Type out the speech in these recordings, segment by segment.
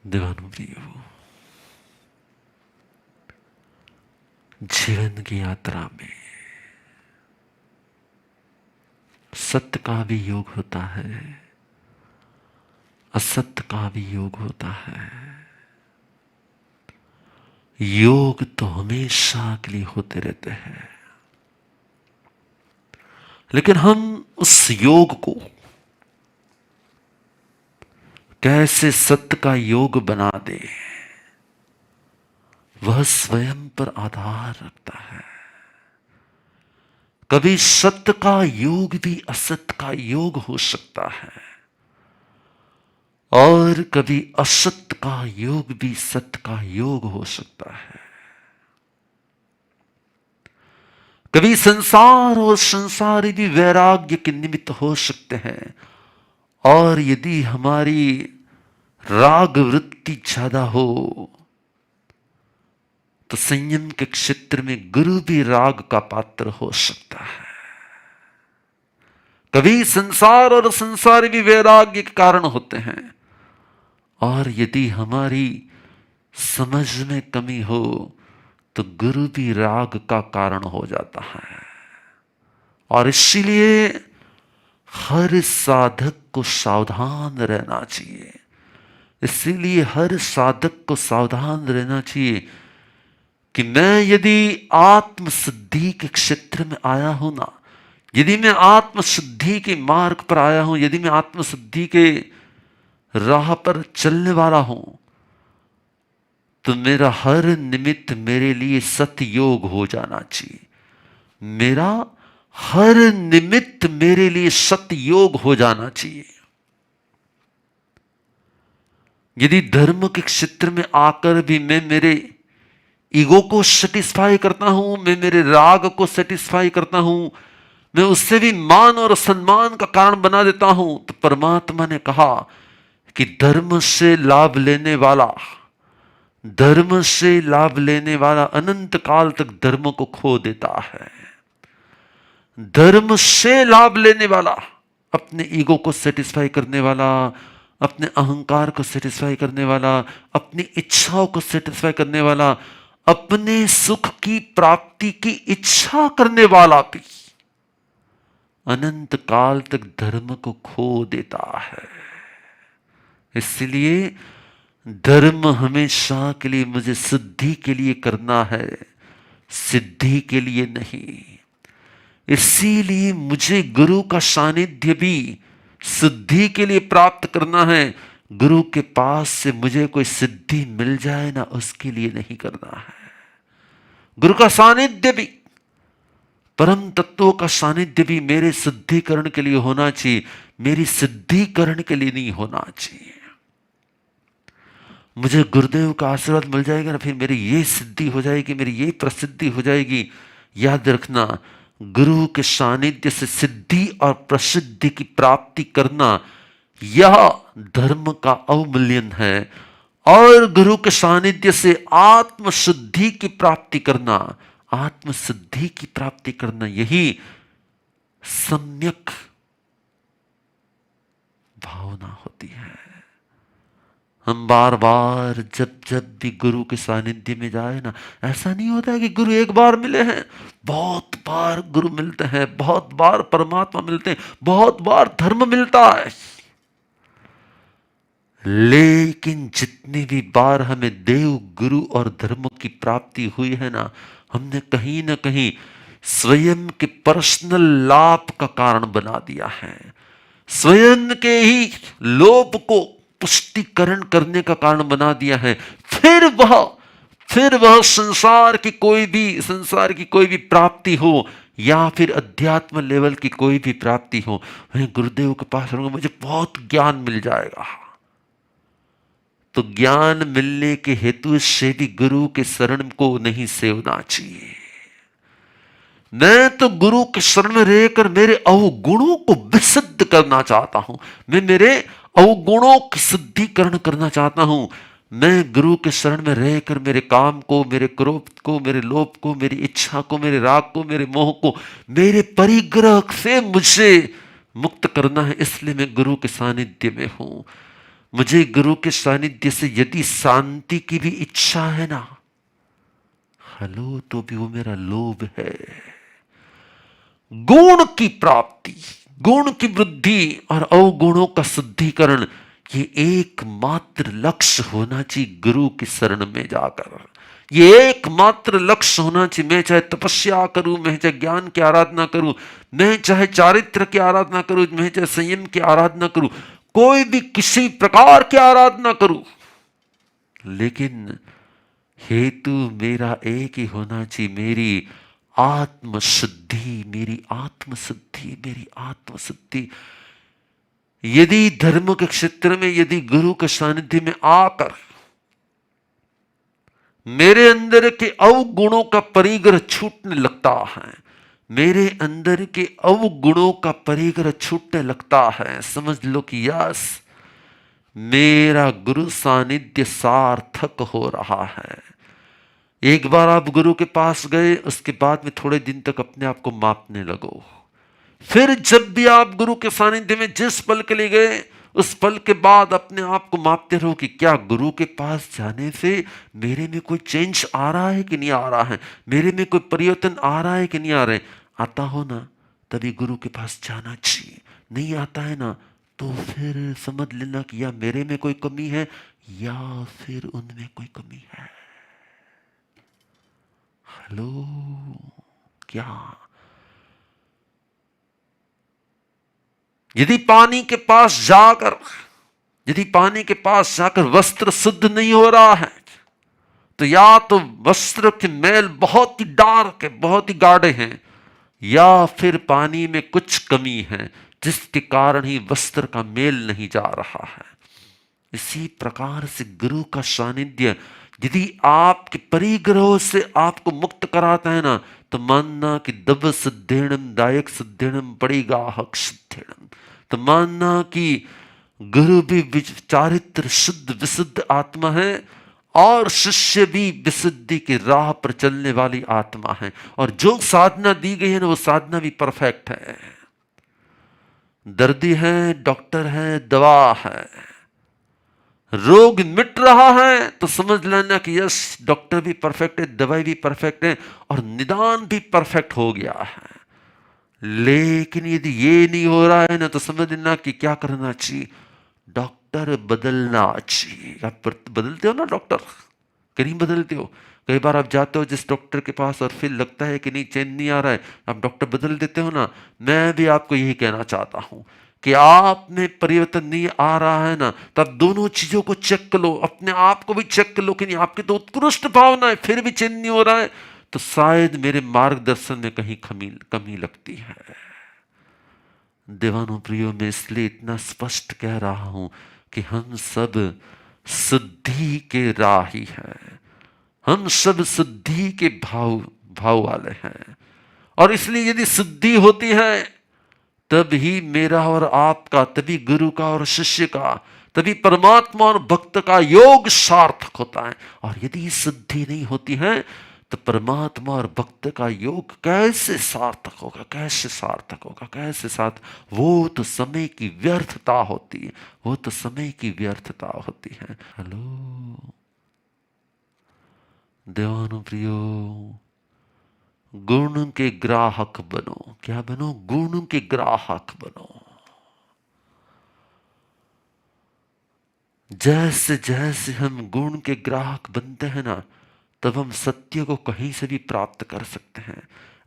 दीवानों प्रियो, जीवन की यात्रा में सत्य का भी योग होता है, असत्य का भी योग होता है। योग तो हमेशा के लिए होते रहते हैं, लेकिन हम उस योग को कैसे सत्य का योग बना दे, वह स्वयं पर आधार रखता है। कभी सत्य का योग भी असत्य का योग हो सकता है, और कभी असत्य का योग भी सत्य का योग हो सकता है। कभी संसार और संसारी भी वैराग्य के निमित्त हो सकते हैं, और यदि हमारी राग वृत्ति ज्यादा हो तो संयम के क्षेत्र में गुरु भी राग का पात्र हो सकता है। कभी संसार और संसारी भी वैराग्य के कारण होते हैं, और यदि हमारी समझ में कमी हो तो गुरु भी राग का कारण हो जाता है। और इसीलिए हर साधक को सावधान रहना चाहिए। इसीलिए हर साधक को सावधान रहना चाहिए कि मैं यदि आत्मसिद्धि के क्षेत्र में आया हूं ना, यदि मैं आत्मसिद्धि के मार्ग पर आया हूं, यदि मैं आत्मसिद्धि के राह पर चलने वाला हूं, तो मेरा हर निमित्त मेरे लिए सतयोग हो जाना चाहिए। मेरा हर निमित्त मेरे लिए सतयोग हो जाना चाहिए। यदि धर्म के क्षेत्र में आकर भी मैं मेरे ईगो को सेटिस्फाई करता हूं, मैं मेरे राग को सेटिस्फाई करता हूं, मैं उससे भी मान और सम्मान का कारण बना देता हूं, तो परमात्मा ने कहा कि धर्म से लाभ लेने वाला अनंत काल तक धर्म को खो देता है। धर्म से लाभ लेने वाला, अपने ईगो को सेटिस्फाई करने वाला, अपने अहंकार को सेटिस्फाई करने वाला, अपनी इच्छाओं को सेटिस्फाई करने वाला, अपने सुख की प्राप्ति की इच्छा करने वाला भी अनंत काल तक धर्म को खो देता है। इसलिए धर्म हमेशा के लिए मुझे सिद्धि के लिए करना है, सिद्धि के लिए नहीं। इसीलिए मुझे गुरु का सानिध्य भी सिद्धि के लिए प्राप्त करना है। गुरु के पास से मुझे कोई सिद्धि मिल जाए ना, उसके लिए नहीं करना है। गुरु का सानिध्य भी, परम तत्वों का सानिध्य भी मेरे सिद्धिकरण के लिए होना चाहिए, मेरी सिद्धिकरण के लिए नहीं होना चाहिए। मुझे गुरुदेव का आशीर्वाद मिल जाएगा ना, फिर मेरी ये सिद्धि हो जाएगी, मेरी ये प्रसिद्धि हो जाएगी। याद रखना, गुरु के सानिध्य से सिद्धि और प्रसिद्धि की प्राप्ति करना, यह धर्म का अवमूल्यन है। और गुरु के सानिध्य से आत्मसिद्धि की प्राप्ति करना, आत्मसिद्धि की प्राप्ति करना, यही सम्यक भावना होती है। हम बार बार जब जब भी गुरु के सानिध्य में जाए ना, ऐसा नहीं होता है कि गुरु एक बार मिले हैं, बहुत बार गुरु मिलते हैं, बहुत बार परमात्मा मिलते हैं, बहुत बार धर्म मिलता है। लेकिन जितनी भी बार हमें देव, गुरु और धर्म की प्राप्ति हुई है ना, हमने कहीं ना कहीं स्वयं के पर्सनल लाभ का कारण बना दिया है। स्वयं के ही लोभ को पुष्टिकरण करने का कारण बना दिया है। फिर वह संसार की कोई भी प्राप्ति हो, या फिर अध्यात्म लेवल की कोई भी प्राप्ति हो, मैं गुरुदेव के पास रहूंगा, मुझे बहुत ज्ञान मिल जाएगा। तो ज्ञान मिलने के हेतु से भी गुरु के शरण को नहीं सेवना चाहिए। मैं तो गुरु के शरण में रहकर मेरे अवगुणों को विशुद्ध करना चाहता हूं, मैं मेरे अवगुणों की शुद्धिकरण करना चाहता हूं। मैं गुरु के शरण में रहकर मेरे काम को, मेरे क्रोध को, मेरे लोभ को, मेरी इच्छा को, मेरे राग को, मेरे मोह को, मेरे परिग्रह से मुझे मुक्त करना है। इसलिए मैं गुरु के सानिध्य में हूं। मुझे गुरु के सानिध्य से यदि शांति की भी इच्छा है ना, हेलो, तो भी वो मेरा लोभ है। गुण की प्राप्ति, गुण की वृद्धि और अवगुणों का शुद्धिकरण, ये एकमात्र लक्ष्य होना चाहिए गुरु की शरण में जाकर। ये एकमात्र लक्ष्य होना चाहिए। मैं चाहे तपस्या करूं, मैं चाहे ज्ञान की आराधना करूं, मैं चाहे चारित्र की आराधना करूं, मैं चाहे संयम की आराधना करूं, कोई भी किसी प्रकार की आराधना करूं, लेकिन हेतु मेरा एक ही होना चाहिए, मेरी आत्मशुद्धि, मेरी आत्मशुद्धि, मेरी आत्मशुद्धि। यदि धर्म के क्षेत्र में, यदि गुरु के सानिध्य में आकर मेरे अंदर के अवगुणों का परिग्रह छूटने लगता है, मेरे अंदर के अवगुणों का परिग्रह छूटने लगता है, समझ लो कि यस, मेरा गुरु सानिध्य सार्थक हो रहा है। एक बार आप गुरु के पास गए, उसके बाद में थोड़े दिन तक अपने आप को मापने लगो। फिर जब भी आप गुरु के सानिध्य में जिस पल के लिए गए, उस पल के बाद अपने आप को मापते रहो कि क्या गुरु के पास जाने से मेरे में कोई चेंज आ रहा है कि नहीं आ रहा है, मेरे में कोई परिवर्तन आ रहा है कि नहीं आ रहा है। आता हो ना, तभी गुरु के पास जाना चाहिए। नहीं आता है ना, तो फिर समझ लेना कि या मेरे में कोई कमी है या फिर उनमें कोई कमी है। हेलो, क्या यदि पानी के पास जाकर, यदि पानी के पास जाकर वस्त्र शुद्ध नहीं हो रहा है, तो या तो वस्त्र के मैल बहुत ही डार्क है, बहुत ही गाढ़े हैं, या फिर पानी में कुछ कमी है जिसके कारण ही वस्त्र का मेल नहीं जा रहा है। इसी प्रकार से गुरु का सानिध्य यदि आपके परिग्रहों से आपको मुक्त कराता है ना, तो मानना कि दब सिद्धेणम दायक सिद्धेणम पड़ेगा हक सिद्धेणम। तो मानना कि गुरु भी चारित्र शुद्ध विशुद्ध आत्मा है और शिष्य भी विशुद्धि की राह पर चलने वाली आत्मा है, और जो साधना दी गई है ना, वो साधना भी परफेक्ट है। दर्दी है, डॉक्टर है, दवा है, रोग मिट रहा है तो समझ लेना कि यस, डॉक्टर भी परफेक्ट है, दवाई भी परफेक्ट है और निदान भी परफेक्ट हो गया है। लेकिन यदि ये नहीं हो रहा है ना, तो समझ लेना कि क्या करना चाहिए, डॉक्टर बदलना चाहिए। आप बदलते हो ना डॉक्टर, कि नहीं बदलते हो? कई बार आप जाते हो जिस डॉक्टर के पास और फिर लगता है कि नहीं, चैन नहीं आ रहा है, आप डॉक्टर बदल देते हो ना। मैं भी आपको यही कहना चाहता हूं कि आप में परिवर्तन नहीं आ रहा है ना, तो आप दोनों चीजों को चेक कर लो, अपने आप को भी चेक कर लो कि नहीं, आपकी तो उत्कृष्ट भावना है फिर भी चैन नहीं हो रहा है, तो शायद मेरे मार्गदर्शन में कहीं कमी लगती है। देवानो प्रियो, मैं इसलिए इतना स्पष्ट कह रहा हूं कि हम सब शुद्धि के राही हैं, हम सब शुद्धि के भाव भाव वाले हैं। और इसलिए यदि शुद्धि होती है, तब ही मेरा और आपका, तभी गुरु का और शिष्य का, तभी परमात्मा और भक्त का योग सार्थक होता है। और यदि शुद्धि नहीं होती है, तो परमात्मा और भक्त का योग कैसे सार्थक होगा, कैसे सार्थक होगा, कैसे साथ? वो तो समय की व्यर्थता होती है, वो तो समय की व्यर्थता होती है। हेलो देवानु प्रियो, गुण के ग्राहक बनो। क्या बनो? गुण के ग्राहक बनो। जैसे जैसे हम गुण के ग्राहक बनते हैं ना, तब हम सत्य को कहीं से भी प्राप्त कर सकते हैं।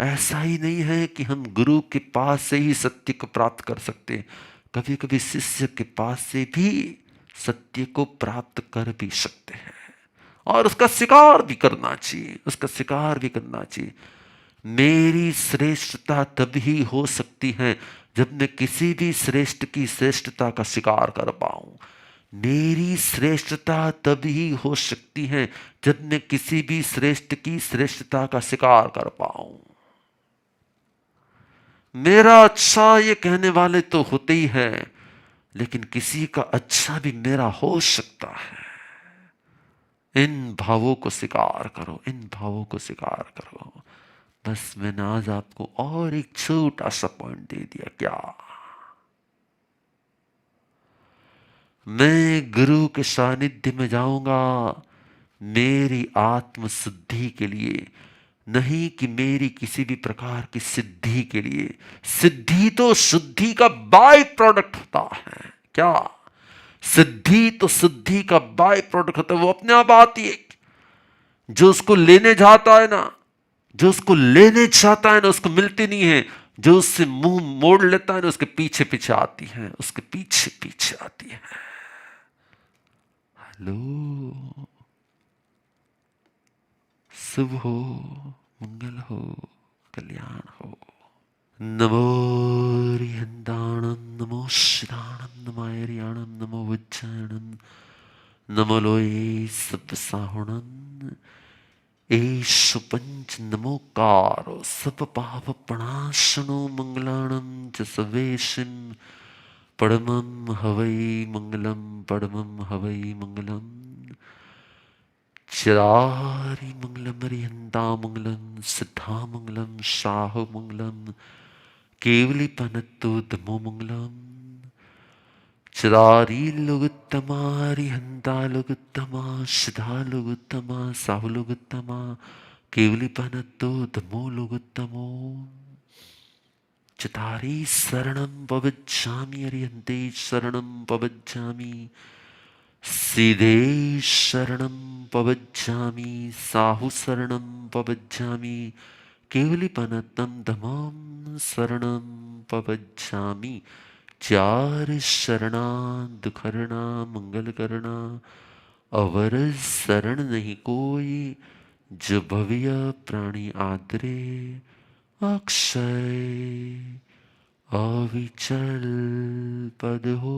ऐसा ही नहीं है कि हम गुरु के पास से ही सत्य को प्राप्त कर सकते हैं, कभी कभी शिष्य के पास से भी सत्य को प्राप्त कर भी सकते हैं, और उसका शिकार भी करना चाहिए, उसका शिकार भी करना चाहिए। मेरी श्रेष्ठता तभी हो सकती है जब मैं किसी भी श्रेष्ठ की श्रेष्ठता का शिकार कर पाऊं। मेरी श्रेष्ठता तभी हो सकती है जब मैं किसी भी श्रेष्ठ की श्रेष्ठता का शिकार कर पाऊं। मेरा अच्छा ये कहने वाले तो होते ही हैं, लेकिन किसी का अच्छा भी मेरा हो सकता है। इन भावों को स्वीकार करो, इन भावों को स्वीकार करो। बस मैंने आज आपको और एक छोटा सा पॉइंट दे दिया। क्या? मैं गुरु के सानिध्य में जाऊंगा मेरी आत्म शुद्धि के लिए, नहीं कि मेरी किसी भी प्रकार की सिद्धि के लिए। सिद्धि तो शुद्धि का बाय प्रोडक्ट होता है। क्या? सिद्धि तो सिद्धि का बाय प्रोडक्ट होता है, वो अपने आप आती है। जो उसको लेने जाता है ना, जो उसको लेने चाहता है ना, उसको मिलती नहीं है। जो उससे मुंह मोड़ लेता है ना, उसके पीछे पीछे आती है, उसके पीछे पीछे आती है। हेलो, शुभ हो, मंगल हो, कल्याण हो। नमो रिहंदाणं, नमो शिदाणं, नमो आयर्याणं, नमो वज्रायणं, नमो लोये सप्तसाहुणं, एषु पंच नमोकारो सब पाप प्रणाशनो मंगलाणं च सवेशिं परमं हवै मंगलम, परमं हवै मंगलम। चिरारि मंगलम, हरिहंता मंगलम, सिद्धा मंगलम, शाहु मंगलम, केवली पनत्तु तमो मंगलम। चिरारी लुगुत्तमा, हरिहंता लुगुत्तमा, सिद्धा लुगुत्तमा, साहु लुगुत्तमा, केवली पनत्तु तमो लुगुत्तमो। चितारी शरणं पवज्जामि, हरिहंते शरणं पवज्जामि, सीधे शरणं पवज्जामि, साहु शरणं पवज्जामि, केवलीपनतं धमां शरणं पवज्जामि। चार शरणा दुखहरणा मंगल करना, अवर शरण नहीं कोई, जो भव्य प्राणी आदरे, अक्षय अविचल पद हो।